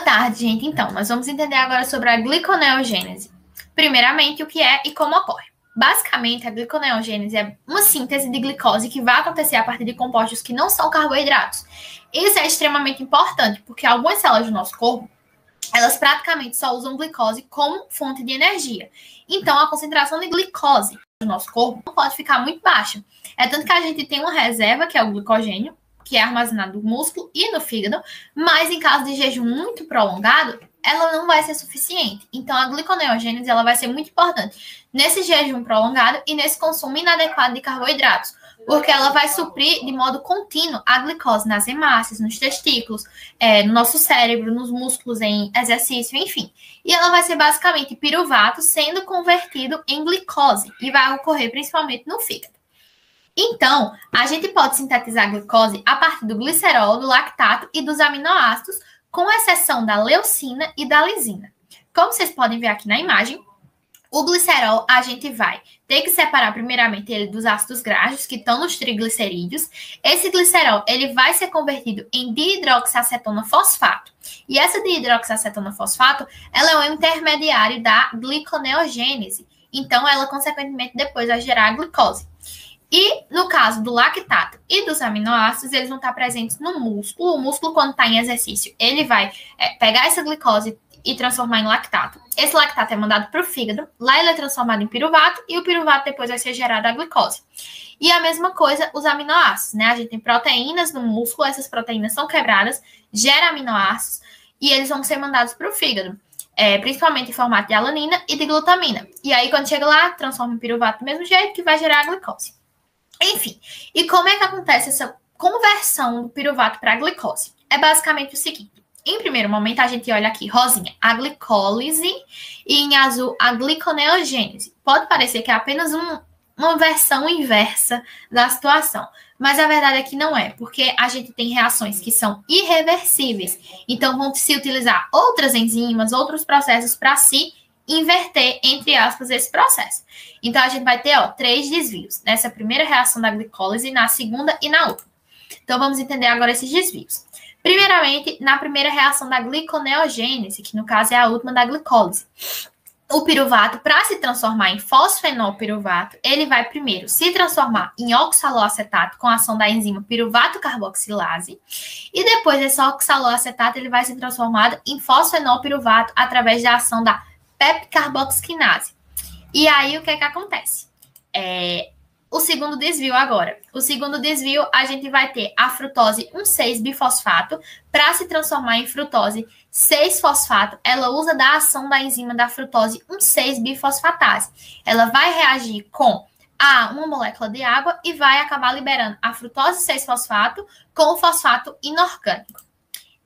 tarde, gente. Então, nós vamos entender agora sobre a gliconeogênese. Primeiramente, o que é e como ocorre. Basicamente, a gliconeogênese é uma síntese de glicose que vai acontecer a partir de compostos que não são carboidratos. Isso é extremamente importante, porque algumas células do nosso corpo, elas praticamente só usam glicose como fonte de energia. Então, a concentração de glicose no nosso corpo não pode ficar muito baixa. É tanto que a gente tem uma reserva, que é o glicogênio, que é armazenado no músculo e no fígado, mas em caso de jejum muito prolongado, ela não vai ser suficiente. Então, a gliconeogênese ela vai ser muito importante nesse jejum prolongado e nesse consumo inadequado de carboidratos, porque ela vai suprir de modo contínuo a glicose nas hemácias, nos testículos, no nosso cérebro, nos músculos em exercício, enfim. E ela vai ser basicamente piruvato sendo convertido em glicose e vai ocorrer principalmente no fígado. Então, a gente pode sintetizar a glicose a partir do glicerol, do lactato e dos aminoácidos, com exceção da leucina e da lisina. Como vocês podem ver aqui na imagem, o glicerol a gente vai ter que separar primeiramente ele dos ácidos graxos que estão nos triglicerídeos. Esse glicerol ele vai ser convertido em dihidroxiacetona fosfato. E essa dihidroxiacetona fosfato ela é um intermediário da gliconeogênese. Então, ela consequentemente depois vai gerar a glicose. E no caso do lactato e dos aminoácidos, eles vão estar presentes no músculo. O músculo, quando está em exercício, ele vai pegar essa glicose e transformar em lactato. Esse lactato é mandado para o fígado, lá ele é transformado em piruvato, e o piruvato depois vai ser gerado a glicose. E a mesma coisa os aminoácidos, né? A gente tem proteínas no músculo, essas proteínas são quebradas, gera aminoácidos, e eles vão ser mandados para o fígado. Principalmente em formato de alanina e de glutamina. E aí, quando chega lá, transforma em piruvato do mesmo jeito, que vai gerar a glicose. Enfim, e como é que acontece essa conversão do piruvato para a glicose? É basicamente o seguinte. Em primeiro momento, a gente olha aqui, rosinha, a glicólise e em azul, a gliconeogênese. Pode parecer que é apenas uma versão inversa da situação, mas a verdade é que não é, porque a gente tem reações que são irreversíveis. Então, vão se utilizar outras enzimas, outros processos para se inverter, entre aspas, esse processo. Então, a gente vai ter, 3 desvios. Nessa primeira reação da glicólise, na segunda e na última. Então, vamos entender agora esses desvios. Primeiramente, na primeira reação da gliconeogênese, que no caso é a última da glicólise. O piruvato, para se transformar em fosfenolpiruvato, ele vai primeiro se transformar em oxaloacetato com a ação da enzima piruvato carboxilase. E depois desse oxaloacetato, ele vai ser transformado em fosfenolpiruvato através da ação da pepcarboxquinase. E aí, o que é que acontece? O segundo desvio agora. O segundo desvio, a gente vai ter a frutose 1,6-bifosfato para se transformar em frutose 6-fosfato. Ela usa da ação da enzima da frutose 1,6-bifosfatase. Ela vai reagir com uma molécula de água e vai acabar liberando a frutose 6-fosfato com o fosfato inorgânico.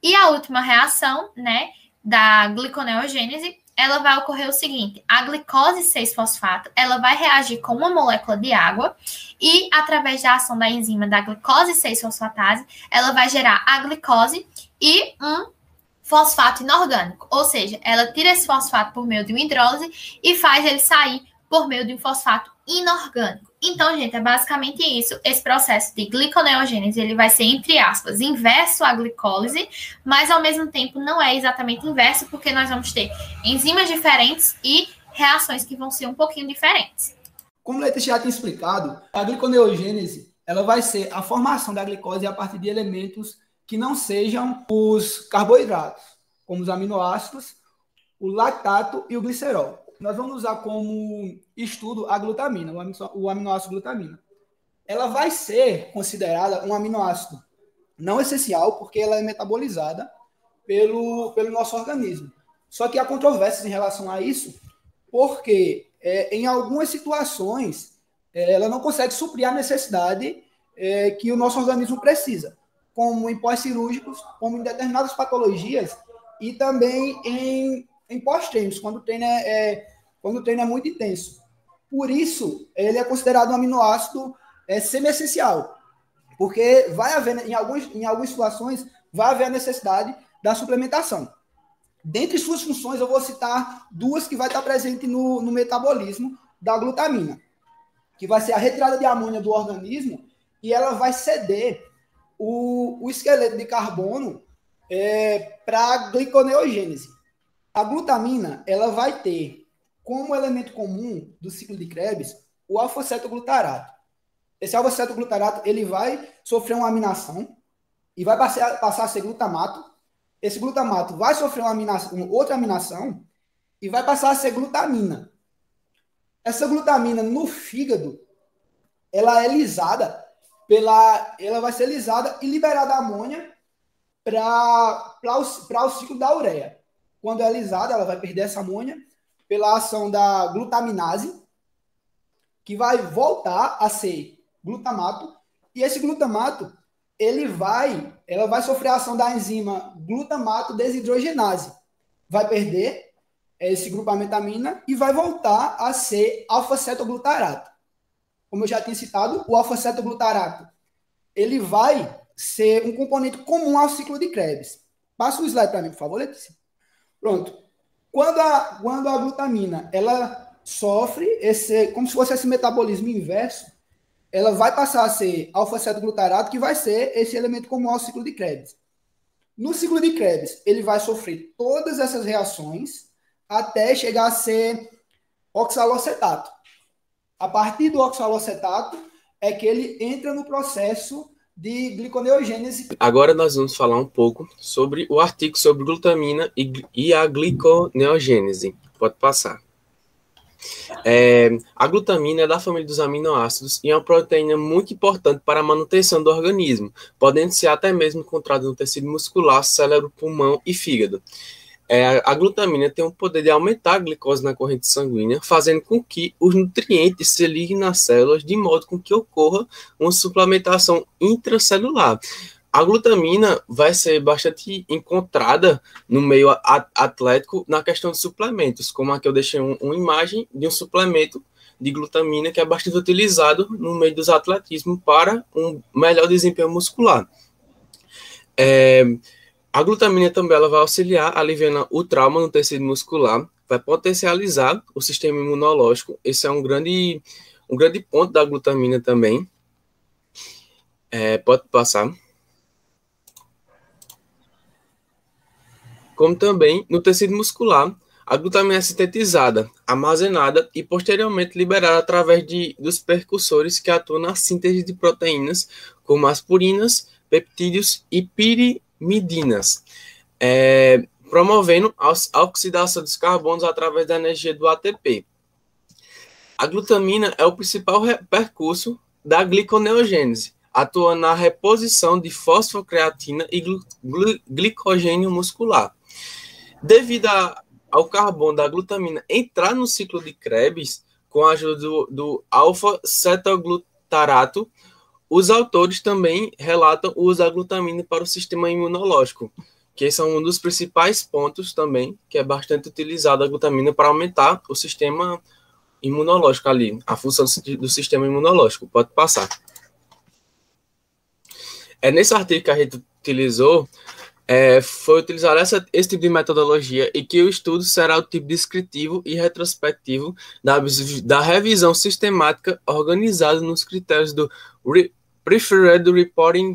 E a última reação, né, da gliconeogênese, ela vai ocorrer o seguinte, a glicose 6-fosfato, ela vai reagir com uma molécula de água e, através da ação da enzima da glicose 6-fosfatase, ela vai gerar a glicose e um fosfato inorgânico, ou seja, ela tira esse fosfato por meio de uma hidrólise e faz ele sair por meio de um fosfato inorgânico. Então, gente, é basicamente isso. Esse processo de gliconeogênese, ele vai ser, entre aspas, inverso à glicólise, mas, ao mesmo tempo, não é exatamente inverso, porque nós vamos ter enzimas diferentes e reações que vão ser um pouquinho diferentes. Como o Leite já tinha explicado, a gliconeogênese, ela vai ser a formação da glicose a partir de elementos que não sejam os carboidratos, como os aminoácidos, o lactato e o glicerol. Nós vamos usar como estudo a glutamina, o aminoácido glutamina. Ela vai ser considerada um aminoácido não essencial, porque ela é metabolizada pelo nosso organismo. Só que há controvérsias em relação a isso, porque em algumas situações ela não consegue suprir a necessidade que o nosso organismo precisa, como em pós-cirúrgicos, como em determinadas patologias e também em pós-treinos, quando o treino é muito intenso. Por isso, ele é considerado um aminoácido semi-essencial, porque vai haver, em algumas situações, vai haver a necessidade da suplementação. Dentre suas funções, eu vou citar 2 que vai estar presente no metabolismo da glutamina, que vai ser a retirada de amônia do organismo e ela vai ceder o esqueleto de carbono para a gliconeogênese. A glutamina, ela vai ter como elemento comum do ciclo de Krebs o alfa-cetoglutarato. Esse alfa-cetoglutarato, ele vai sofrer uma aminação e vai passar a ser glutamato. Esse glutamato vai sofrer outra aminação e vai passar a ser glutamina. Essa glutamina no fígado, ela é lisada ela vai ser lisada e liberada amônia para o ciclo da ureia. Quando é lisada, ela vai perder essa amônia pela ação da glutaminase, que vai voltar a ser glutamato, e esse glutamato, ela vai sofrer a ação da enzima glutamato desidrogenase. Vai perder esse grupamento amina e vai voltar a ser alfa-cetoglutarato. Como eu já tinha citado, o alfa-cetoglutarato, ele vai ser um componente comum ao ciclo de Krebs. Passa o slide para mim, por favor, Letícia. Pronto. Quando a glutamina, ela sofre como se fosse esse metabolismo inverso, ela vai passar a ser alfa-cetoglutarato, que vai ser esse elemento comum ao ciclo de Krebs. No ciclo de Krebs, ele vai sofrer todas essas reações até chegar a ser oxalocetato. A partir do oxalocetato é que ele entra no processo de gliconeogênese. Agora nós vamos falar um pouco sobre o artigo sobre glutamina e a gliconeogênese. Pode passar. A glutamina é da família dos aminoácidos e é uma proteína muito importante para a manutenção do organismo, podendo ser até mesmo encontrada no tecido muscular, cérebro, pulmão e fígado. A glutamina tem o poder de aumentar a glicose na corrente sanguínea, fazendo com que os nutrientes se liguem nas células, de modo com que ocorra uma suplementação intracelular. A glutamina vai ser bastante encontrada no meio atlético na questão de suplementos, como aqui eu deixei uma imagem de um suplemento de glutamina que é bastante utilizado no meio dos atletismo para um melhor desempenho muscular. A glutamina também ela vai auxiliar aliviando o trauma no tecido muscular, vai potencializar o sistema imunológico. Esse é um grande ponto da glutamina também. Pode passar. Como também no tecido muscular, a glutamina é sintetizada, armazenada e posteriormente liberada através dos percussores que atuam na síntese de proteínas, como as purinas, peptídeos e pirimidinas, promovendo a oxidação dos carbonos através da energia do ATP. A glutamina é o principal percurso da gliconeogênese, atuando na reposição de fosfocreatina e glicogênio muscular. Devido ao carbono da glutamina entrar no ciclo de Krebs, com a ajuda do alfa-cetoglutarato, os autores também relatam o uso da glutamina para o sistema imunológico, que esse é um dos principais pontos também, que é bastante utilizado a glutamina para aumentar o sistema imunológico ali, a função do sistema imunológico. Pode passar. Nesse artigo que a gente utilizou, foi utilizar esse tipo de metodologia e que o estudo será o tipo descritivo e retrospectivo da revisão sistemática organizada nos critérios do Preferred Reporting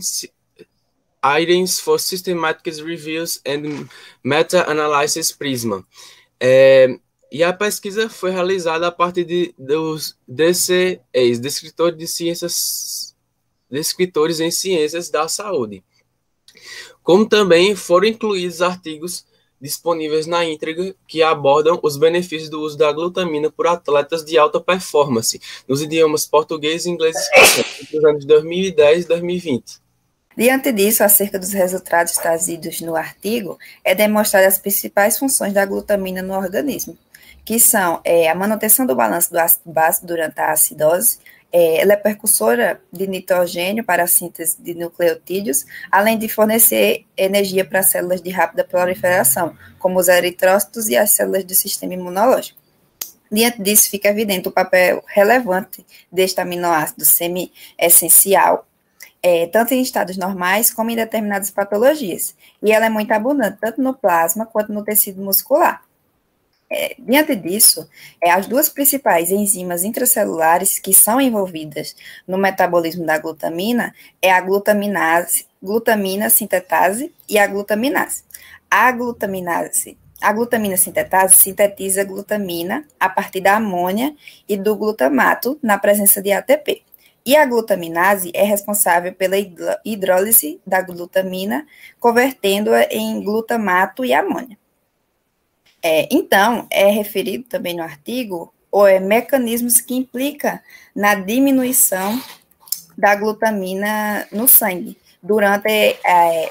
Items for Systematic Reviews and Meta-Analysis PRISMA. E a pesquisa foi realizada a partir dos DCEs, descritores em ciências da saúde. Como também foram incluídos artigos disponíveis na íntegra que abordam os benefícios do uso da glutamina por atletas de alta performance, nos idiomas português, inglês e espanhol, entre os anos 2010 e 2020. Diante disso, acerca dos resultados trazidos no artigo, é demonstrada as principais funções da glutamina no organismo, que são a manutenção do balanço do ácido básico durante a acidose. Ela é precursora de nitrogênio para a síntese de nucleotídeos, além de fornecer energia para células de rápida proliferação, como os eritrócitos e as células do sistema imunológico. Diante disso, fica evidente o papel relevante deste aminoácido semi-essencial, tanto em estados normais como em determinadas patologias, e ela é muito abundante, tanto no plasma quanto no tecido muscular. Diante disso, as duas principais enzimas intracelulares que são envolvidas no metabolismo da glutamina é a glutamina sintetase e a glutaminase. A glutamina sintetase sintetiza glutamina a partir da amônia e do glutamato na presença de ATP. E a glutaminase é responsável pela hidrólise da glutamina, convertendo-a em glutamato e amônia. Então, é referido também no artigo mecanismos que implicam na diminuição da glutamina no sangue durante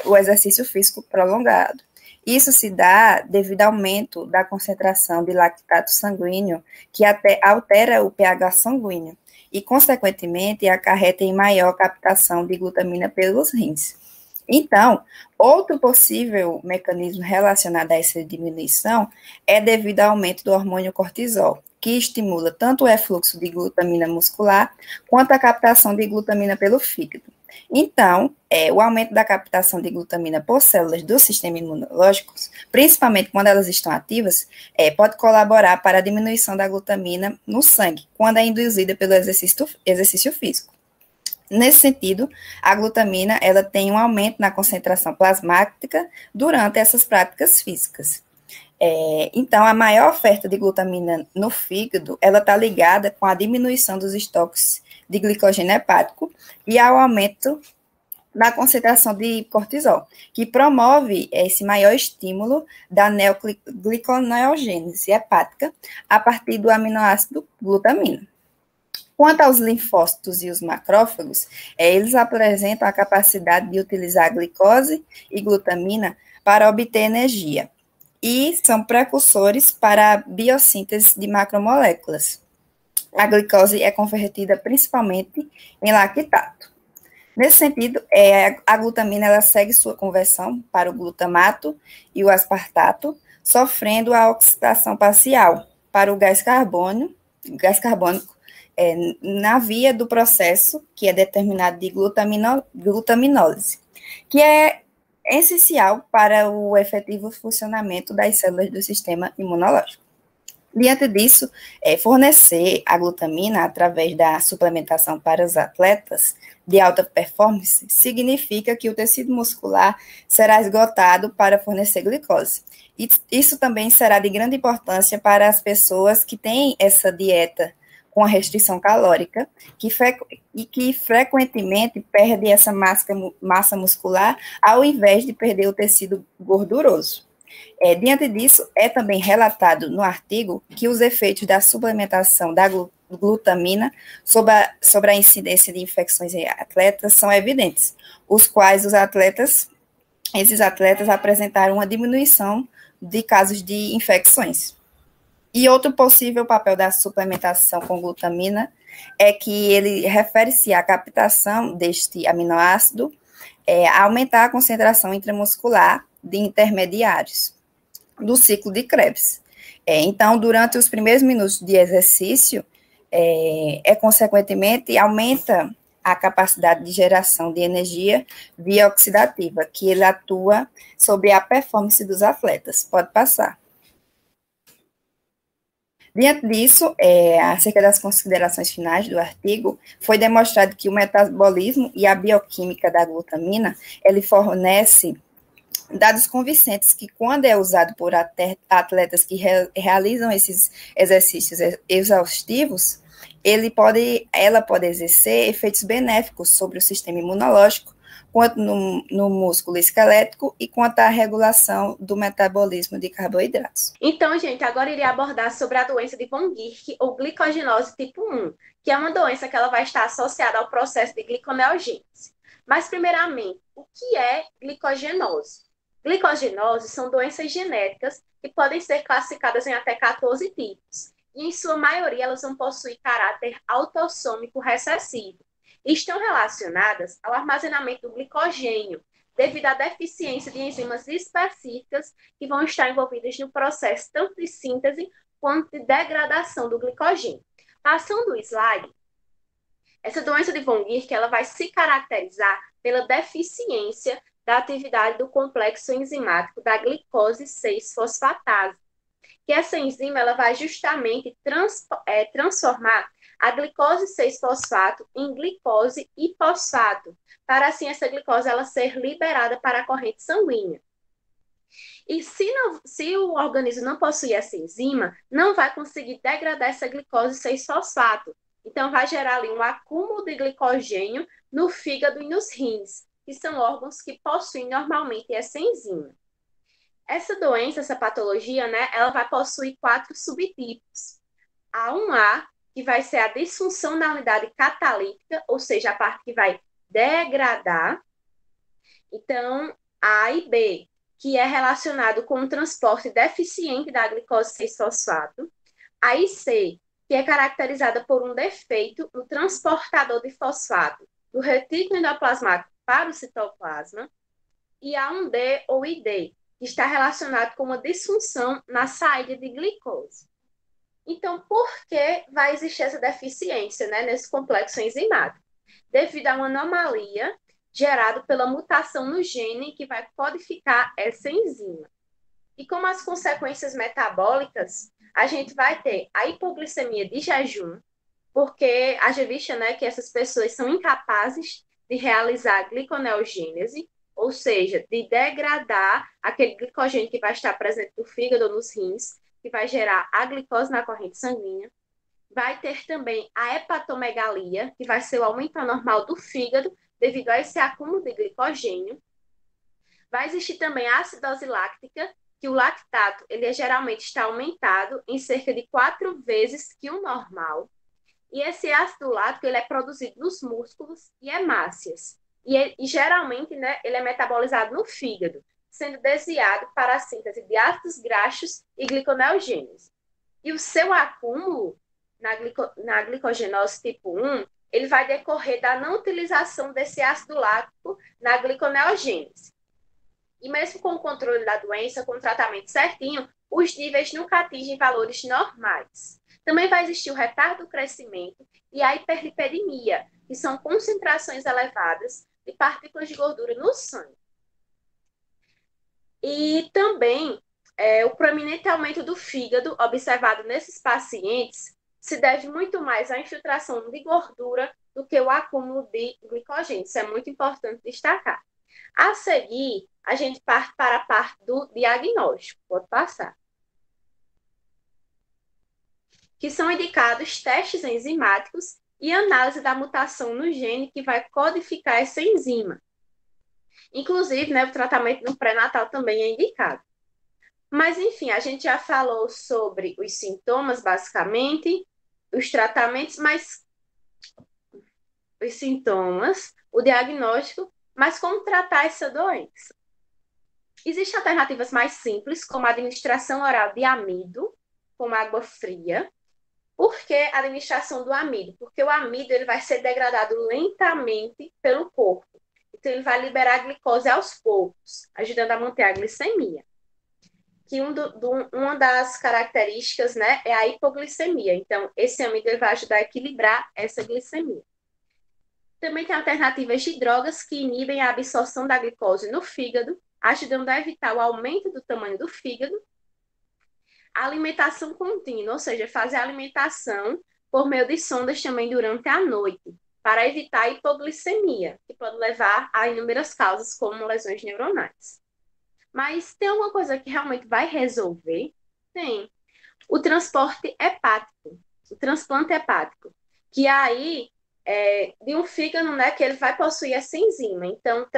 o exercício físico prolongado. Isso se dá devido ao aumento da concentração de lactato sanguíneo, que até altera o pH sanguíneo e, consequentemente, acarreta em maior captação de glutamina pelos rins. Então, outro possível mecanismo relacionado a essa diminuição é devido ao aumento do hormônio cortisol, que estimula tanto o refluxo de glutamina muscular quanto a captação de glutamina pelo fígado. Então, o aumento da captação de glutamina por células do sistema imunológico, principalmente quando elas estão ativas, pode colaborar para a diminuição da glutamina no sangue, quando é induzida pelo exercício físico. Nesse sentido, a glutamina ela tem um aumento na concentração plasmática durante essas práticas físicas. Então, a maior oferta de glutamina no fígado, ela está ligada com a diminuição dos estoques de glicogênio hepático e ao aumento da concentração de cortisol, que promove esse maior estímulo da neogliconeogênese hepática a partir do aminoácido glutamina. Quanto aos linfócitos e os macrófagos, eles apresentam a capacidade de utilizar a glicose e glutamina para obter energia e são precursores para a biossíntese de macromoléculas. A glicose é convertida principalmente em lactato. Nesse sentido, a glutamina ela segue sua conversão para o glutamato e o aspartato, sofrendo a oxidação parcial para o gás carbônico, na via do processo que é determinado de glutaminólise, que é essencial para o efetivo funcionamento das células do sistema imunológico. Diante disso, fornecer a glutamina através da suplementação para os atletas de alta performance significa que o tecido muscular será esgotado para fornecer glicose. E isso também será de grande importância para as pessoas que têm essa dieta com a restrição calórica, que frequentemente perde essa massa muscular ao invés de perder o tecido gorduroso. Diante disso, é também relatado no artigo que os efeitos da suplementação da glutamina sobre a incidência de infecções em atletas são evidentes, os quais esses atletas apresentaram uma diminuição de casos de infecções. E outro possível papel da suplementação com glutamina é que ele refere-se à captação deste aminoácido, a aumentar a concentração intramuscular de intermediários do ciclo de Krebs. Então, durante os primeiros minutos de exercício, consequentemente, aumenta a capacidade de geração de energia via oxidativa, que ele atua sobre a performance dos atletas. Pode passar. Diante disso, acerca das considerações finais do artigo, foi demonstrado que o metabolismo e a bioquímica da glutamina, ele fornece dados convincentes que, quando é usado por atletas que realizam esses exercícios exaustivos, ela pode exercer efeitos benéficos sobre o sistema imunológico, quanto no músculo esquelético e quanto à regulação do metabolismo de carboidratos. Então, gente, agora irei abordar sobre a doença de von Gierke ou glicogenose tipo 1, que é uma doença que ela vai estar associada ao processo de gliconeogênese. Mas, primeiramente, o que é glicogenose? Glicogenose são doenças genéticas que podem ser classificadas em até 14 tipos, e em sua maioria elas vão possuir caráter autossômico recessivo. Estão relacionadas ao armazenamento do glicogênio, devido à deficiência de enzimas específicas que vão estar envolvidas no processo tanto de síntese quanto de degradação do glicogênio. Passando o slide, essa doença de von Gierke ela vai se caracterizar pela deficiência da atividade do complexo enzimático da glicose 6-fosfatase. que essa enzima ela vai justamente transformar a glicose 6-fosfato em glicose e fosfato, para assim essa glicose ela ser liberada para a corrente sanguínea. E se o organismo não possuir essa enzima, não vai conseguir degradar essa glicose 6-fosfato. Então, vai gerar ali um acúmulo de glicogênio no fígado e nos rins, que são órgãos que possuem normalmente essa enzima. Essa doença, essa patologia, né, ela vai possuir 4 subtipos. A 1A, que vai ser a disfunção na unidade catalítica, ou seja, a parte que vai degradar. Então, A e B, que é relacionado com o transporte deficiente da glicose 6-fosfato. A e C, que é caracterizada por um defeito no transportador de fosfato do retículo endoplasmático para o citoplasma. E a 1D ou ID, que está relacionado com uma disfunção na saída de glicose. Então, por que vai existir essa deficiência, né, nesse complexo enzimático? Devido a uma anomalia gerada pela mutação no gene que vai codificar essa enzima. E como as consequências metabólicas, a gente vai ter a hipoglicemia de jejum, porque haja vista, né, que essas pessoas são incapazes de realizar a gliconeogênese, ou seja, de degradar aquele glicogênio que vai estar presente no fígado ou nos rins, que vai gerar a glicose na corrente sanguínea. Vai ter também a hepatomegalia, que vai ser o aumento anormal do fígado devido a esse acúmulo de glicogênio. Vai existir também a acidose láctica, que o lactato ele geralmente está aumentado em cerca de 4 vezes que o normal. E esse ácido lático ele é produzido nos músculos e hemácias. E geralmente, né, ele é metabolizado no fígado, sendo desviado para a síntese de ácidos graxos e gliconeogênese. E o seu acúmulo na glicogenose tipo 1, ele vai decorrer da não utilização desse ácido lático na gliconeogênese. E mesmo com o controle da doença, com o tratamento certinho, os níveis nunca atingem valores normais. Também vai existir o retardo do crescimento e a hiperlipidemia, que são concentrações elevadas de partículas de gordura no sangue. E também o proeminente aumento do fígado observado nesses pacientes se deve muito mais à infiltração de gordura do que o acúmulo de glicogênio. Isso é muito importante destacar. A seguir, a gente parte para a parte do diagnóstico. Pode passar. Que são indicados testes enzimáticos e análise da mutação no gene que vai codificar essa enzima. Inclusive, né, o tratamento no pré-natal também é indicado. Mas, enfim, a gente já falou sobre os sintomas, basicamente, os tratamentos, mas os sintomas, o diagnóstico, mas como tratar essa doença? Existem alternativas mais simples, como a administração oral de amido, com água fria. Por que a administração do amido? Porque o amido ele vai ser degradado lentamente pelo corpo. Então, ele vai liberar a glicose aos poucos, ajudando a manter a glicemia. Que uma das características, né, é a hipoglicemia. Então, esse amido ele vai ajudar a equilibrar essa glicemia. Também tem alternativas de drogas que inibem a absorção da glicose no fígado, ajudando a evitar o aumento do tamanho do fígado. A alimentação contínua, ou seja, fazer a alimentação por meio de sondas também durante a noite, para evitar a hipoglicemia, que pode levar a inúmeras causas, como lesões neuronais. Mas tem alguma coisa que realmente vai resolver? Tem. O transporte hepático, o transplante hepático, que aí de um fígado, né, que ele vai possuir essa enzima. Então,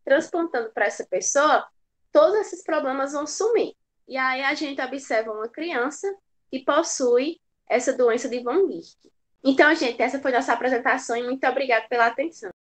transplantando para essa pessoa, todos esses problemas vão sumir. E aí a gente observa uma criança que possui essa doença de Von Guericke. Então, gente, essa foi nossa apresentação e muito obrigada pela atenção.